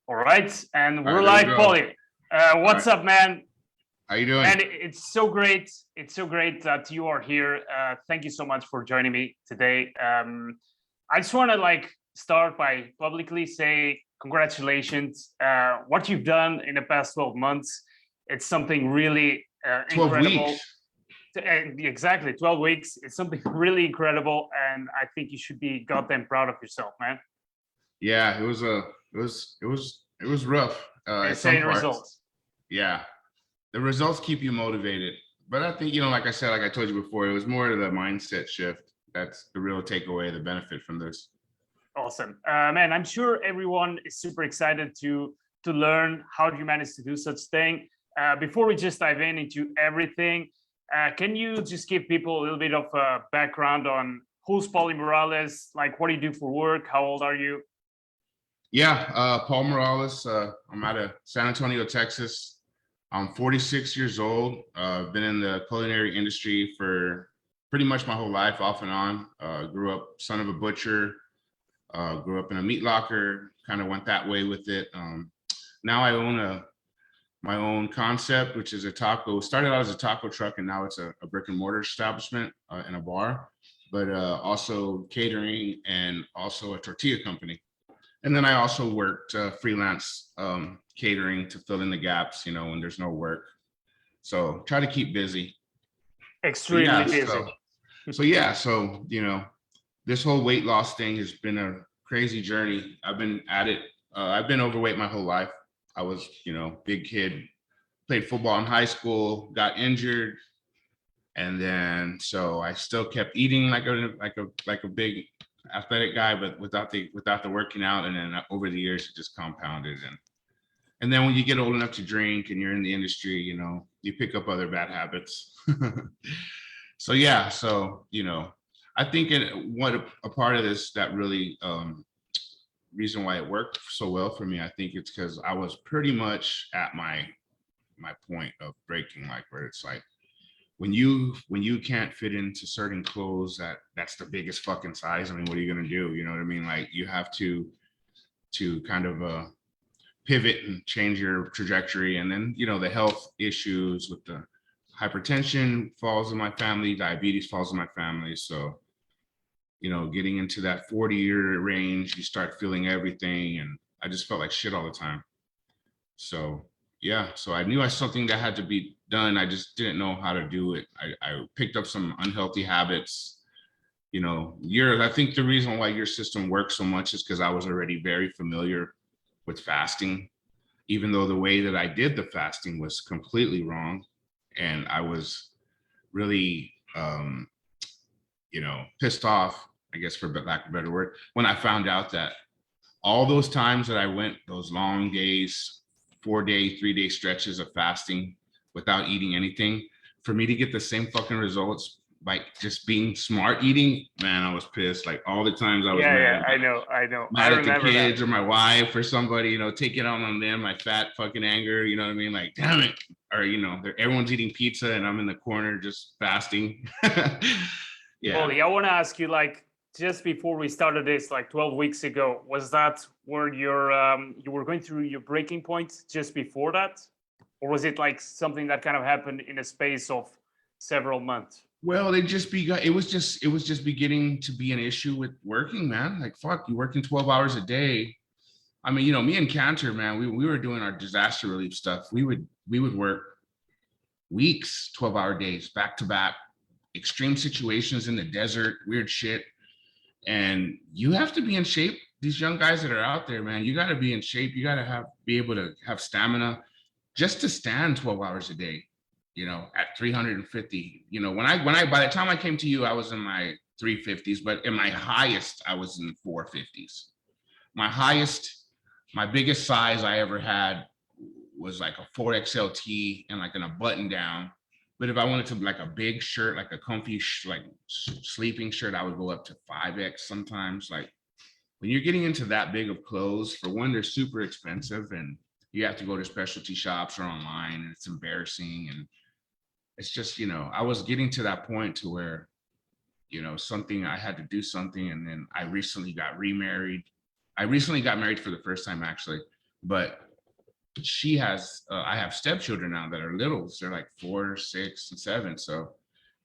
All right, and All we're right, there we live, go. Pauly. All right. What's up, man? How you doing? And it's so great. It's so great that you are here. Thank you so much for joining me today. I just want to start by publicly say congratulations. What you've done in the past 12 months, it's something really 12 incredible. weeks. Exactly, 12 weeks. It's something really incredible, and I think you should be goddamn proud of yourself, man. Yeah, it was rough at some Insane parts. results. Yeah, the results keep you motivated. But I think, like I said, like I told you before, it was more of the mindset shift. That's the real takeaway, the benefit from this. Awesome, man. I'm sure everyone is super excited to learn how you manage to do such thing. Before we just dive into everything, can you just give people a little bit of a background on who's Pauly Morales? Like, what do you do for work? How old are you? Yeah, Paul Morales. I'm out of San Antonio, Texas. I'm 46 years old. Been in the culinary industry for pretty much my whole life, off and on. Grew up son of a butcher. Grew up in a meat locker. Kind of went that way with it. Now I own my own concept, which is a taco. Started out as a taco truck, and now it's a brick and mortar establishment and a bar, but also catering and also a tortilla company. And then I also worked freelance catering to fill in the gaps, when there's no work. So try to keep busy. Extremely busy. So this whole weight loss thing has been a crazy journey. I've been at it. I've been overweight my whole life. I was, big kid, played football in high school, got injured, and then so I still kept eating like a big athletic guy, but without the working out. And then over the years, it just compounded. And then when you get old enough to drink and you're in the industry, you pick up other bad habits. So I think what a part of this that really reason why it worked so well for me, I think it's because I was pretty much at my point of breaking, like where it's like when you can't fit into certain clothes, that's the biggest fucking size. I mean, what are you gonna do? You know what I mean? Like you have to kind of pivot and change your trajectory. And then the health issues with the hypertension falls in my family, diabetes falls in my family. So getting into that 40-year range, you start feeling everything, and I just felt like shit all the time. So yeah, so I knew I something that had to be done. I just didn't know how to do it. I picked up some unhealthy habits. I think the reason why your system works so much is because I was already very familiar with fasting, even though the way that I did the fasting was completely wrong. And I was really, pissed off, I guess, for lack of a better word, when I found out that all those times that I went those long days, 4-day, 3-day stretches of fasting without eating anything, for me to get the same fucking results by just being smart eating, man, I was pissed. Like all the times I was mad. Yeah, I know. Mad at the kids or my wife or somebody, take it on them, my fat fucking anger, you know what I mean? Like, damn it. Or, everyone's eating pizza and I'm in the corner just fasting. Yeah. Pauly, I want to ask you, just before we started this, 12 weeks ago, was that where you were going through your breaking point just before that? Or was it something that kind of happened in a space of several months? Well, it was just beginning to be an issue with working, man. Like, fuck, you working 12 hours a day. I mean, me and Cantor, man, we were doing our disaster relief stuff. We would work weeks, 12-hour days, back to back, extreme situations in the desert, weird shit. And you have to be in shape. These young guys that are out there, man, you got to be in shape. You got to be able to have stamina just to stand 12 hours a day, at 350. By the time I came to you, I was in my 350s, but in my highest, I was in 450s. My biggest size I ever had was like a 4XLT and in a button down. But if I wanted to a big shirt, like a comfy sleeping shirt, I would go up to 5X sometimes. Like when you're getting into that big of clothes, for one, they're super expensive and you have to go to specialty shops or online, and it's embarrassing. And it's just, I was getting to that point to where, I had to do something. And then I recently got remarried. I recently got married for the first time, actually, but she has, I have stepchildren now that are littles. They're like 4, 6, and 7. So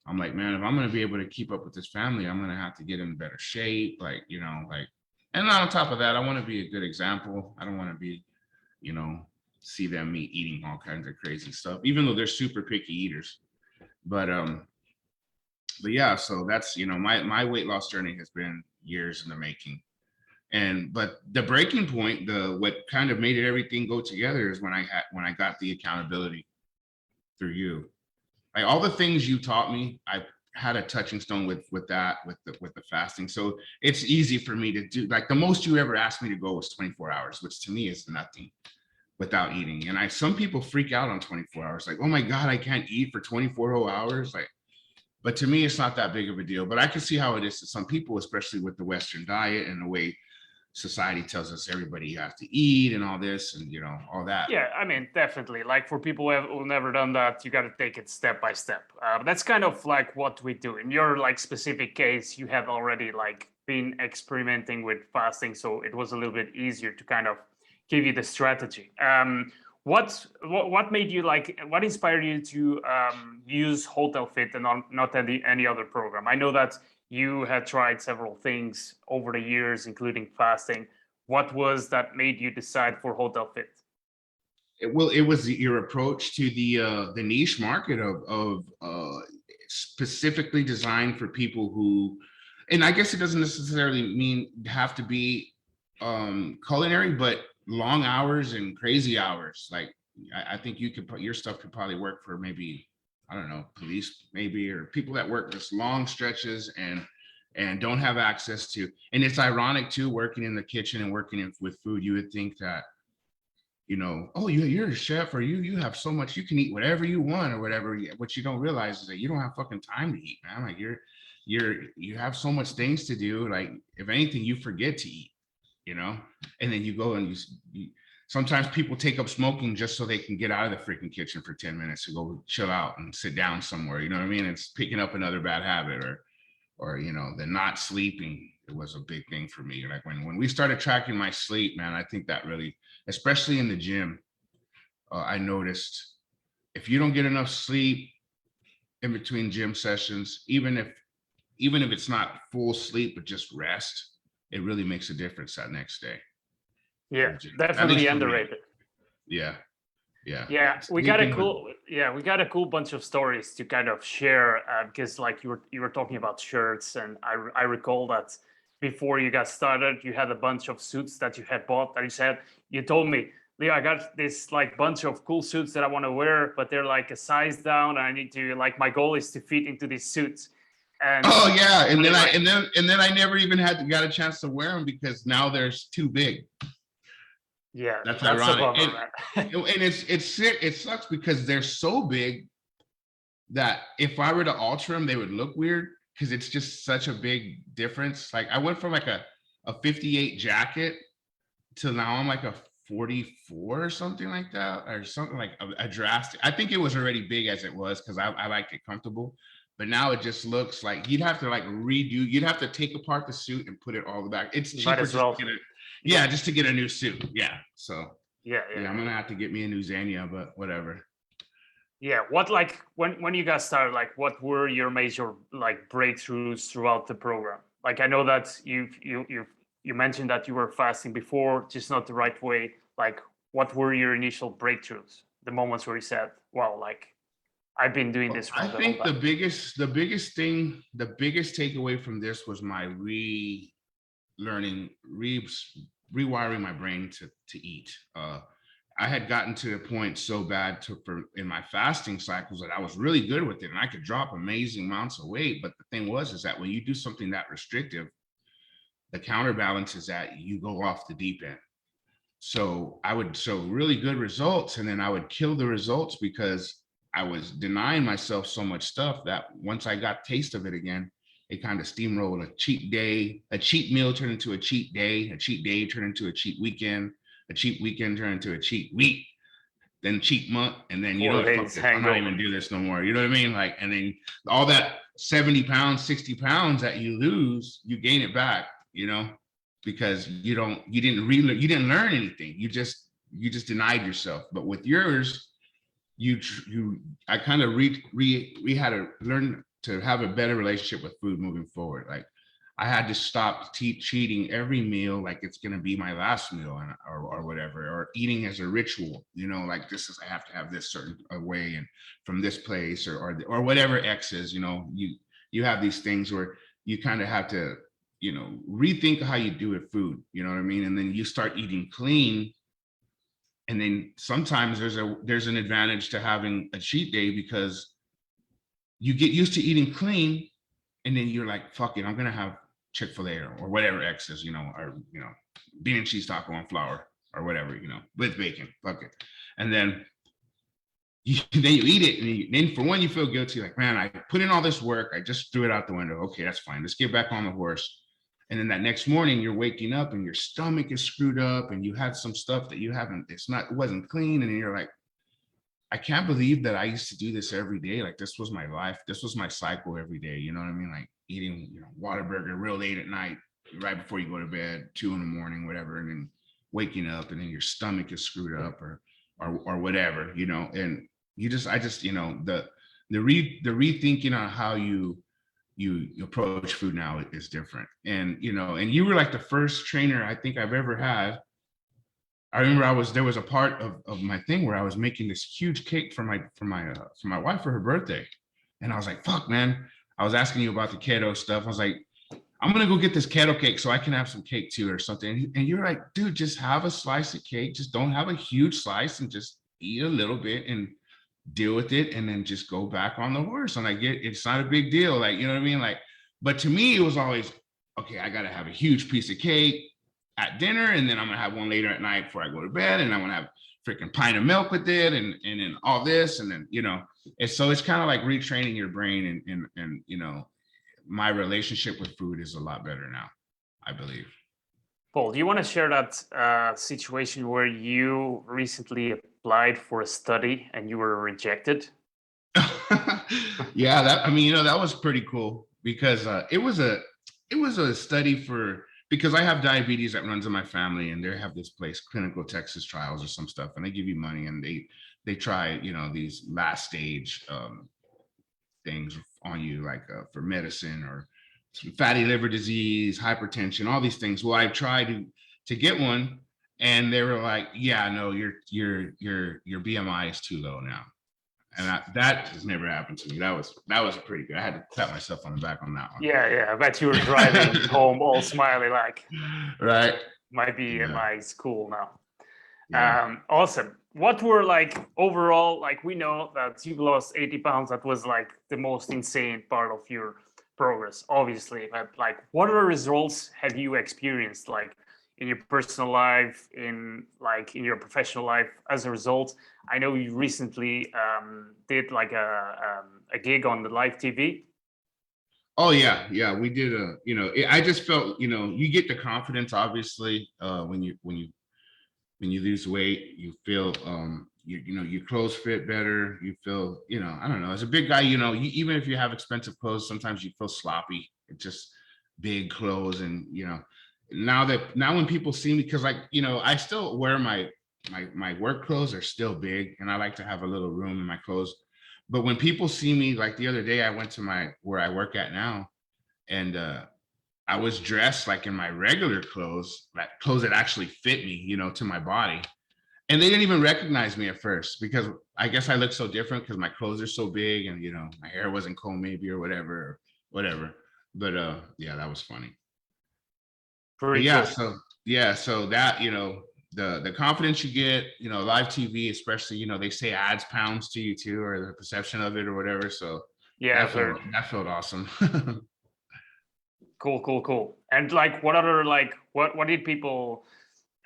I'm like, man, if I'm going to be able to keep up with this family, I'm going to have to get in better shape. Like, you know, like, and on top of that, I want to be a good example. I don't want to be, you know, see them eating all kinds of crazy stuff, even though they're super picky eaters. But yeah, so that's, you know, my weight loss journey has been years in the making. But the breaking point, what kind of made everything go together is when I got the accountability through you. Like all the things you taught me, I had a touching stone with the fasting. So it's easy for me to do. Like the most you ever asked me to go was 24 hours, which to me is nothing without eating. And some people freak out on 24 hours, like, oh my God, I can't eat for 24 whole hours. Like, but to me, it's not that big of a deal. But I can see how it is to some people, especially with the Western diet and the way society tells us everybody has to eat and all this and, you know, all that. Yeah, I mean, definitely. Like for people who've never done that, you got to take it step by step. That's kind of like what we do. In your like specific case, you have already like been experimenting with fasting, so it was a little bit easier to kind of give you the strategy. What made you like? What inspired you to use HotelFit and not any other program? I know that you had tried several things over the years, including fasting. What was that made you decide for HotelFit? It was your approach to the niche market of specifically designed for people who, and I guess it doesn't necessarily mean have to be culinary, but long hours and crazy hours. Like I think your stuff could probably work for maybe, I don't know, police maybe, or people that work just long stretches and don't have access to. And it's ironic too, working in the kitchen and working with food. You would think that, you know, oh, you're a chef, or you have so much, you can eat whatever you want or whatever. What you don't realize is that you don't have fucking time to eat, man. Like you have so much things to do. Like if anything, you forget to eat, you know. And then you go and you sometimes people take up smoking just so they can get out of the freaking kitchen for 10 minutes to go chill out and sit down somewhere. You know what I mean? It's picking up another bad habit, or you know, the not sleeping. It was a big thing for me. Like when we started tracking my sleep, man, I think that really, especially in the gym, I noticed if you don't get enough sleep in between gym sessions, even if it's not full sleep but just rest, it really makes a difference that next day. Yeah, definitely underrated. Yeah. We got a cool bunch of stories to kind of share, because like you were talking about shirts, and I recall that before you got started, you had a bunch of suits that you had bought, and you told me, Leo, I got this like bunch of cool suits that I want to wear, but they're like a size down, and I need to, like, my goal is to fit into these suits. And oh yeah, and then I never even got a chance to wear them because now they're too big. Yeah, that's ironic. And it's sick. It sucks because they're so big that if I were to alter them, they would look weird because it's just such a big difference. Like I went from like a 58 jacket to now I'm like a 44 or something like that, or something like a drastic. I think it was already big as it was because I liked it comfortable. But now it just looks like you'd have to like you'd have to take apart the suit and put it all back. It's cheaper just to get a new suit. Yeah. So yeah, I'm gonna have to get me a new Xania, but whatever. Yeah. What, like, when you guys started, like, what were your major like breakthroughs throughout the program? Like I know that you mentioned that you were fasting before, just not the right way. Like, what were your initial breakthroughs? The moments where you said, "Wow, like, I've been doing this for a long time." I think the biggest takeaway from this was my rewiring my brain to eat. I had gotten to a point so bad in my fasting cycles that I was really good with it and I could drop amazing amounts of weight. But the thing is that when you do something that restrictive, the counterbalance is that you go off the deep end. So I would show really good results and then I would kill the results because I was denying myself so much stuff that once I got taste of it again, it kind of steamrolled. A cheat meal turned into a cheat day turned into a cheat weekend turned into a cheat week, then cheat month, and then I'm not even do this no more. You know what I mean? Like, and then all that 70 pounds, 60 pounds that you lose, you gain it back, you know, because you didn't learn anything. You just you just denied yourself. But with yours, I kind of we had to learn to have a better relationship with food moving forward. Like I had to stop cheating every meal like it's gonna be my last meal, or whatever, or eating as a ritual. You know, like this is, I have to have this certain way and from this place, or whatever X is. You know, you have these things where you kind of have to, you know, rethink how you do with food. You know what I mean? And then you start eating clean. And then sometimes there's an advantage to having a cheat day because you get used to eating clean, and then you're like, fuck it, I'm gonna have Chick-fil-A or whatever X is, you know, or you know, bean and cheese taco on flour or whatever, you know, with bacon, fuck it. And then then you eat it, and then for one, you feel guilty, like, man, I put in all this work, I just threw it out the window. Okay, that's fine. Let's get back on the horse. And then that next morning, you're waking up and your stomach is screwed up, and you had some stuff that you haven't, it wasn't clean, and you're like, I can't believe that I used to do this every day. Like this was my life. This was my cycle every day. You know what I mean? Like eating, you know, Whataburger real late at night, right before you go to bed, 2 in the morning, whatever, and then waking up, and then your stomach is screwed up, or whatever, you know. And I just, you know, the rethinking on how you approach food now is different. And you know, and you were like the first trainer I think I've ever had. I remember there was a part of my thing where I was making this huge cake for my wife for her birthday, and I was like, fuck, man. I was asking you about the keto stuff. I was like, I'm gonna go get this keto cake so I can have some cake too or something. And you're like, dude, just have a slice of cake. Just don't have a huge slice, and just eat a little bit and deal with it, and then just go back on the horse. And like, it's not a big deal. Like, you know what I mean? Like, but to me, it was always, okay, I got to have a huge piece of cake at dinner, and then I'm gonna have one later at night before I go to bed, and I'm gonna have a freaking pint of milk with it, and then all this, and then, you know, it's kind of like retraining your brain, and you know, my relationship with food is a lot better now, I believe. Paul, do you want to share that situation where you recently applied for a study and you were rejected? Yeah, I mean, you know, that was pretty cool because it was a study because I have diabetes that runs in my family, and they have this place, Clinical Texas Trials or some stuff, and they give you money, and they try, you know, these last stage things on you, like for medicine or fatty liver disease, hypertension, all these things. Well, I tried to get one, and they were like, yeah, no, your BMI is too low now. And that has never happened to me. That was pretty good. I had to pat myself on the back on that one. Yeah. I bet you were driving home all smiley, like, right. My BMI is cool now. Yeah. Awesome. What were like overall, like we know that you lost 80 pounds. That was like the most insane part of your progress, obviously. But like, what other results have you experienced, like in your personal life, in your professional life as a result? I know you recently did like a gig on the live TV. Oh yeah, we did you know, I just felt, you know, you get the confidence, obviously, when you lose weight, you feel you know, your clothes fit better, you feel, you know, I don't know, as a big guy, you know, even if you have expensive clothes, sometimes you feel sloppy. It's just big clothes. And you know, now when people see me, because like, you know, I still wear my work clothes are still big, and I like to have a little room in my clothes. But when people see me, like the other day, I went to where I work at now, and I was dressed like in my regular clothes, like clothes that actually fit me, you know, to my body. And they didn't even recognize me at first, because I guess I look so different because my clothes are so big, and you know, my hair wasn't combed maybe or whatever. But yeah, that was funny. But yeah, so that, you know, the confidence you get, you know, live TV, especially, you know, they say adds pounds to you too, or the perception of it or whatever. So yeah, that felt awesome. Cool. And like, what other, like, what did people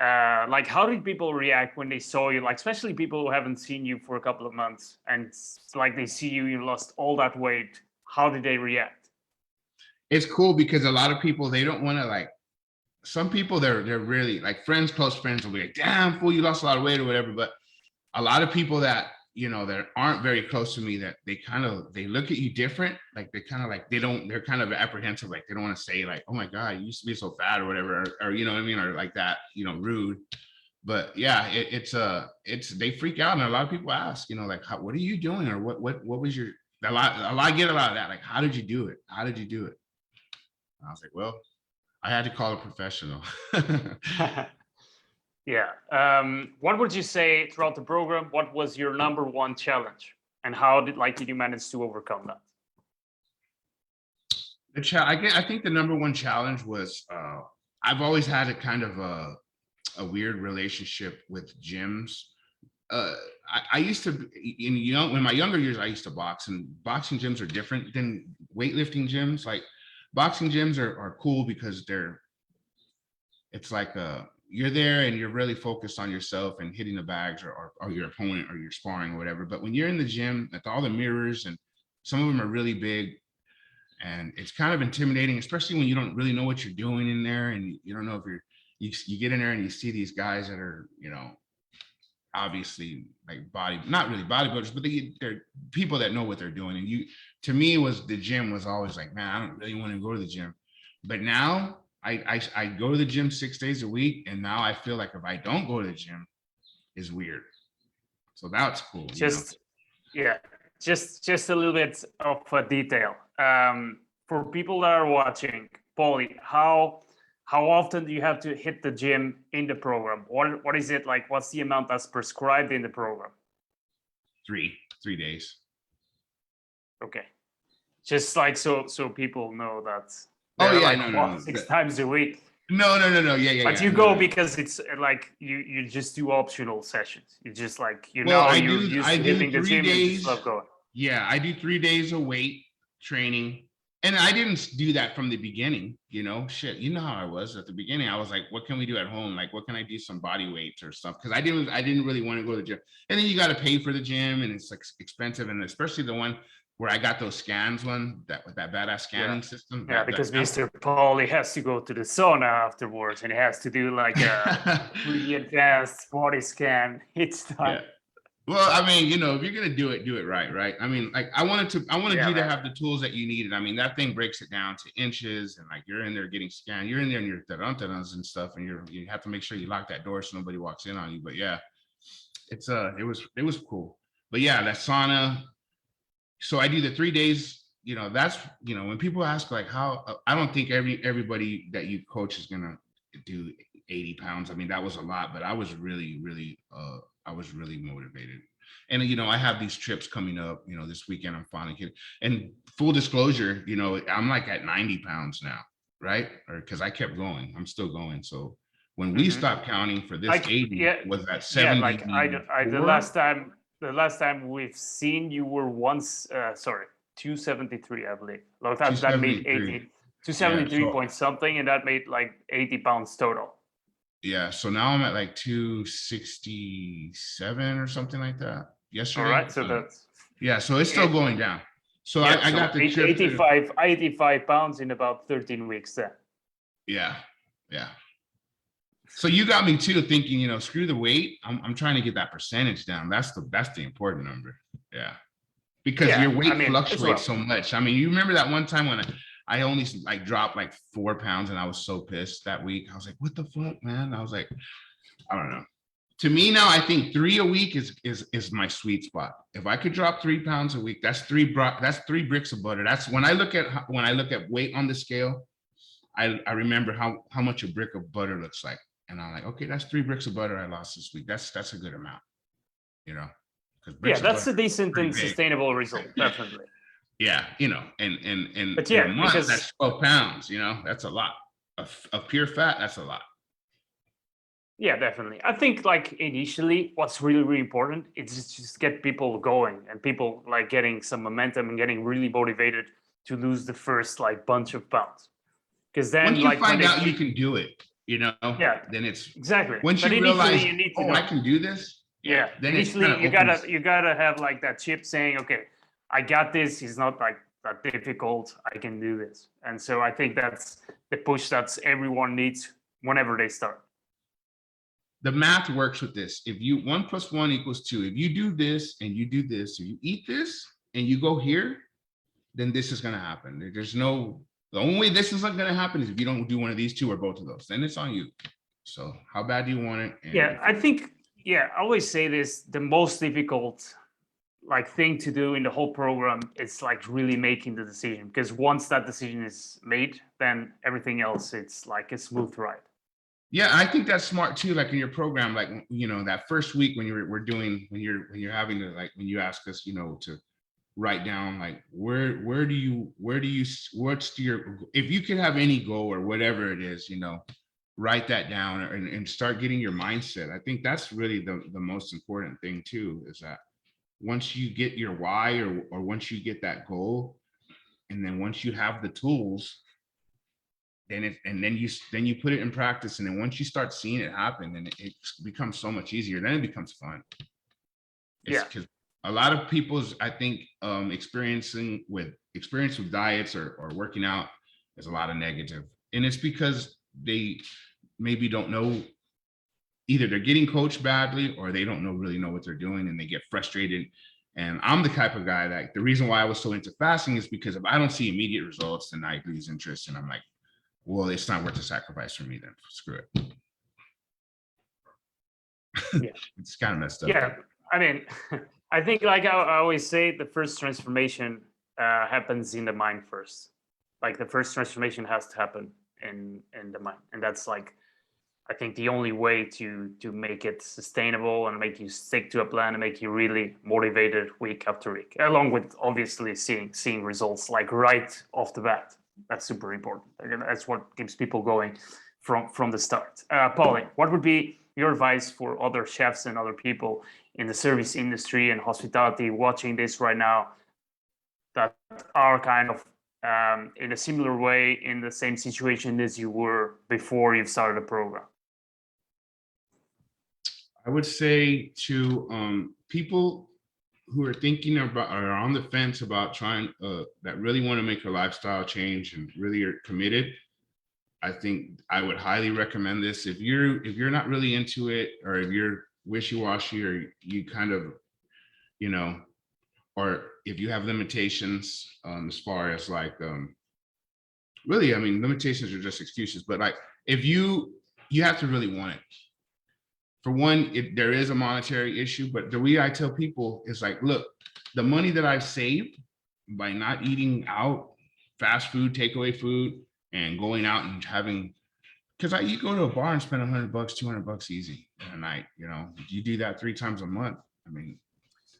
like, how did people react when they saw you, like especially people who haven't seen you for a couple of months, and like they see you lost all that weight? How did they react? It's cool because a lot of people, they don't want to, like, some people, they're really like close friends will be like, damn fool, you lost a lot of weight or whatever. But a lot of people that, you know, that aren't very close to me, that they look at you different. Like they kind of like, they're kind of apprehensive. Like they don't want to say like, oh my God, you used to be so fat or whatever, or you know what I mean? Or like that, you know, rude. But yeah, it's they freak out, and a lot of people ask, like, what are you doing, or what was your I get a lot of that, like, how did you do it? How did you do it? And I was like, well, I had to call a professional. Yeah. What would you say throughout the program? What was your number one challenge, and how did you manage to overcome that? I think the number one challenge was I've always had a kind of a weird relationship with gyms. I used to, in my younger years, I used to box, and boxing gyms are different than weightlifting gyms. Like, boxing gyms are cool because it's like you're there and you're really focused on yourself and hitting the bags or your opponent or your sparring or whatever. But when you're in the gym, with all the mirrors, and some of them are really big, and it's kind of intimidating, especially when you don't really know what you're doing in there, and you don't know if you get in there and you see these guys that are, obviously like not really bodybuilders, but they're people that know what they're doing. And to me, the gym was always like, man, I don't really want to go to the gym. But now I go to the gym 6 days a week, and now I feel like if I don't go to the gym, it's weird. So that's cool. Yeah, just a little bit of a detail. For people that are watching, Pauly, how often do you have to hit the gym in the program? What is it like? What's the amount that's prescribed in the program? 3 days. Okay, just like so people know that. Oh yeah, like, no. 6 times a week. No. Yeah. But you go because it's like you just do optional sessions. You just like I you're do used to hitting the 3 gym and days. just love going. Yeah, I do 3 days of weight training. And I didn't do that from the beginning, shit. You know how I was at the beginning. I was like, what can we do at home? Like, what can I do, some body weights or stuff? Because I didn't really want to go to the gym. And then you got to pay for the gym, and it's like expensive. And especially the one where I got those scans with that badass scanning system. Yeah, because Mr. Pauly has to go to the sauna afterwards, and he has to do like a really advanced body scan each time. Yeah. Well, I mean, if you're gonna do it right? I mean, like, I wanted you to have the tools that you needed. I mean, that thing breaks it down to inches, and like, you're in there getting scanned. You're in there in your tarantanas and stuff, and you have to make sure you lock that door so nobody walks in on you. But yeah, it was cool. But yeah, that sauna. So I do the 3 days. That's when people ask like how, I don't think everybody that you coach is gonna do 80 pounds. I mean, that was a lot, but I was really motivated. And I have these trips coming up, this weekend. I'm finally getting, and full disclosure, I'm like at 90 pounds now, right? Or because I kept going, I'm still going. So when we stopped counting for this, 80 was at 70. Yeah, like the last time we've seen you were 273, I believe. Like that made 80, 273 point something, and that made like 80 pounds total. Yeah, so now I'm at like 267 or something like that. Yesterday. All right, so that's so it's still going down. So I got the 85 pounds in about 13 weeks then. Yeah. So you got me too thinking, screw the weight. I'm trying to get that percentage down. That's the important number. Yeah. Because your weight fluctuates so much. I mean, you remember that one time when I only like dropped like 4 pounds, and I was so pissed that week. I was like, what the fuck, man? I was like, I don't know. To me now, I think 3 a week is my sweet spot. If I could drop 3 pounds a week, that's 3 bricks of butter. That's when I look at weight on the scale, I remember how much a brick of butter looks like. And I'm like, okay, that's 3 bricks of butter I lost this week. That's a good amount, that's a decent and sustainable result, definitely. Yeah, and but yeah, because that's 12 pounds, that's a lot of pure fat. That's a lot. Yeah, definitely. I think like initially what's really important is just get people going, and people like getting some momentum and getting really motivated to lose the first like bunch of pounds. Because then when you find out you can do it, then it's exactly. Once you realize, I can do this. Yeah. Then initially you gotta have like that chip saying, okay, I got this. It's not like that difficult. I can do this. And so I think that's the push that everyone needs whenever they start. The math works with this. If 1 + 1 = 2, if you do this and you do this, if you eat this and you go here, then this is going to happen. The only way this is not going to happen is if you don't do one of these 2 or both of those. Then it's on you. So how bad do you want it? And Yeah, I think, yeah, I always say this, the most difficult like thing to do in the whole program is like really making the decision, because once that decision is made, then everything else, it's like a smooth ride. yeah, I think that's smart too. Like in your program, like, you know, that first week when we're doing, when you're having to, like, when you ask us, you know, to write down like where do you what's your, if you could have any goal or whatever it is, you know, write that down and start getting your mindset. I think that's really the most important thing too, is that once you get your why, or once you get that goal, and then once you have the tools, then you put it in practice, and then once you start seeing it happen, then it becomes so much easier. Then it becomes fun. It's Yeah. because a lot of people's, I think, experience with diets or working out is a lot of negative, and it's because they maybe don't know, either they're getting coached badly or they don't really know what they're doing, and they get frustrated. And I'm the type of guy that, the reason why I was so into fasting is because if I don't see immediate results, then I lose interest, and I'm like, well, it's not worth the sacrifice for me, then screw it. Yeah. It's kind of messed up. Yeah, I mean, I think like I always say, the first transformation happens in the mind first. Like the first transformation has to happen in the mind, and that's like, I think the only way to make it sustainable and make you stick to a plan and make you really motivated week after week, along with obviously seeing results like right off the bat. That's super important. Again, that's what keeps people going from the start. Pauly, what would be your advice for other chefs and other people in the service industry and hospitality watching this right now that are kind of in a similar way in the same situation as you were before you started the program? I would say to people who are thinking about, or are on the fence about trying, that really want to make a lifestyle change and really are committed, I think I would highly recommend this. If you're not really into it, or if you're wishy-washy, or you kind of, you know, or if you have limitations, as far as like, really, I mean, limitations are just excuses, but like, if you have to really want it. For one, there is a monetary issue, but the way I tell people is like, look, the money that I've saved by not eating out, fast food, takeaway food, and going out and having, because you go to a bar and spend $100, $200 easy a night. You know, you do that 3 times a month. I mean,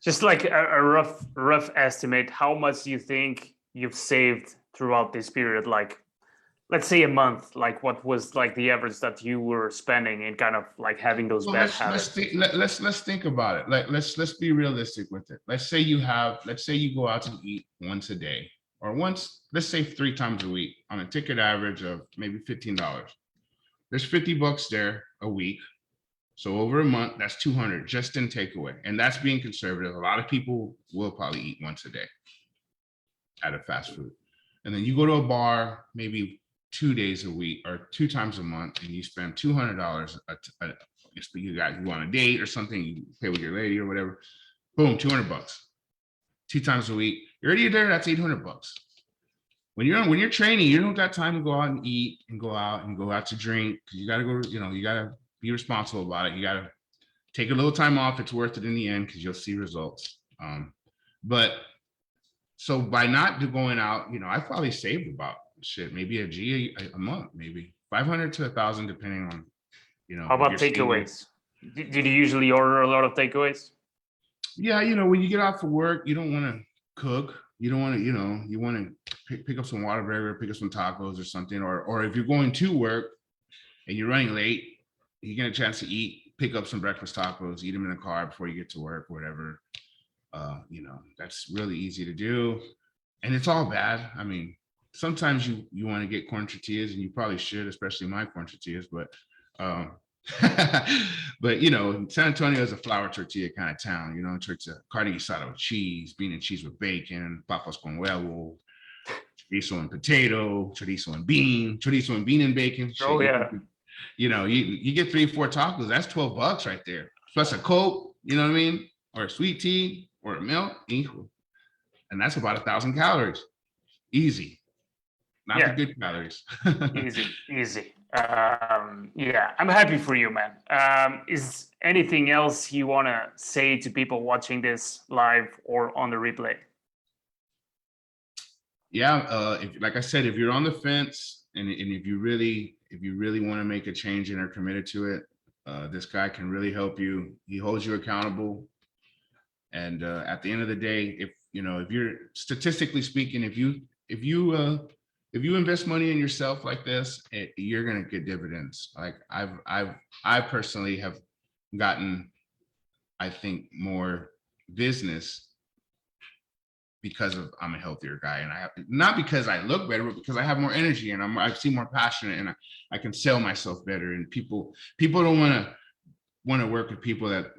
just like a rough estimate, how much do you think you've saved throughout this period? Like, let's say a month. Like, what was like the average that you were spending and kind of like having those bad habits? Let's think about it. Like, let's be realistic with it. Let's say you go out to eat once a day, or once, let's say 3 times a week, on a ticket average of maybe $15. There's $50 there a week. So over a month, that's 200 just in takeaway. And that's being conservative. A lot of people will probably eat once a day at a fast food. And then you go to a bar maybe 2 days a week or 2 times a month, and you spend $200. You go on a date or something, you pay with your lady or whatever. Boom, $200. 2 times a week. You're already there, that's $800. When you're training, you don't got time to go out and eat and go out to drink, because you gotta go, you gotta be responsible about it. You gotta take a little time off. It's worth it in the end, because you'll see results. But so by not going out, I probably saved about maybe a G a month, maybe 500 to 1,000, depending on, How about takeaways? Did you usually order a lot of takeaways? Yeah, when you get out for work, you don't want to cook. You don't want to, you want to pick up some Whataburger, pick up some tacos or something. Or if you're going to work and you're running late, you get a chance to pick up some breakfast tacos, eat them in the car before you get to work, whatever. That's really easy to do. And it's all bad. I mean, sometimes you want to get corn tortillas, and you probably should, especially my corn tortillas, but but San Antonio is a flour tortilla kind of town, carne asada with cheese, bean and cheese with bacon, papas con huevo, chorizo and potato, chorizo and bean and bacon. Oh yeah. You get 3-4 tacos, that's $12 right there. Plus a Coke, you know what I mean? Or a sweet tea or a milk, and that's about 1,000 calories. Easy. Not the good calories. Easy. Yeah, I'm happy for you, man. Is anything else you want to say to people watching this live or on the replay? Yeah, if, like I said, if you're on the fence and if you really want to make a change and are committed to it, this guy can really help you. He holds you accountable. And at the end of the day, if you're statistically speaking, if you invest money in yourself like this, you're gonna get dividends. Like I personally have gotten, I think, more business because of I'm a healthier guy, and I have not because I look better, but because I have more energy and I seem more passionate and I can sell myself better. And people don't want to work with people that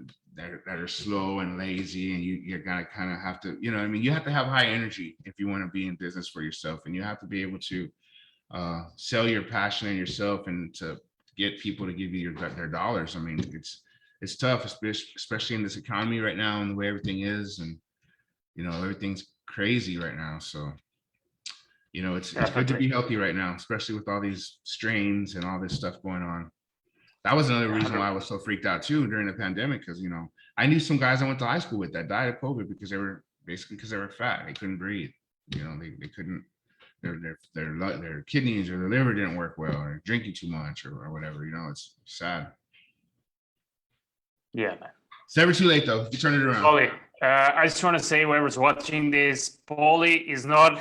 are slow and lazy, and you're gonna kind of have to, I mean, you have to have high energy if you want to be in business for yourself, and you have to be able to sell your passion and yourself and to get people to give you their dollars. I mean, it's tough, especially in this economy right now and the way everything is, and everything's crazy right now. So it's good to be healthy right now, especially with all these strains and all this stuff going on. That was another reason why I was so freaked out too during the pandemic, because I knew some guys I went to high school with that died of COVID because they were fat. They couldn't breathe. They couldn't. Their kidneys or their liver didn't work well, or drinking too much, or whatever. It's sad. Yeah, man. It's never too late though. You turn it around. Pauly, I just want to say, whoever's watching this, Pauly is not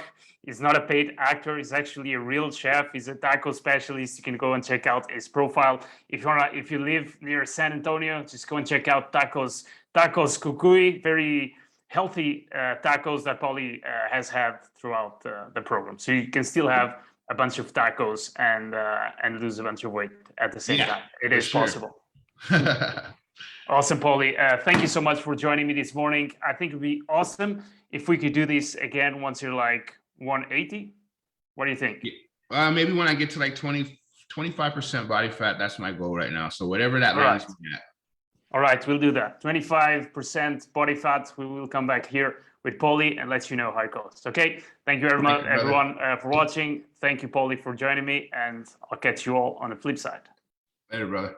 a paid actor. He's actually a real chef. He's a taco specialist. You can go and check out his profile. If you live near San Antonio, just go and check out Tacos Cucuy. Very healthy tacos that Pauly has had throughout the program. So you can still have a bunch of tacos and lose a bunch of weight at the same time. It is possible. Awesome, Pauly. Thank you so much for joining me this morning. I think it'd be awesome if we could do this again once you're like 180. What do you think? Maybe when I get to like 25% body fat, that's my goal right now. So whatever that lands me at. All right, we'll do that. 25% body fat. We will come back here with Pauly and let you know how it goes. Okay. Thank you very much, everyone, for watching. Thank you, Pauly, for joining me, and I'll catch you all on the flip side. Later, brother.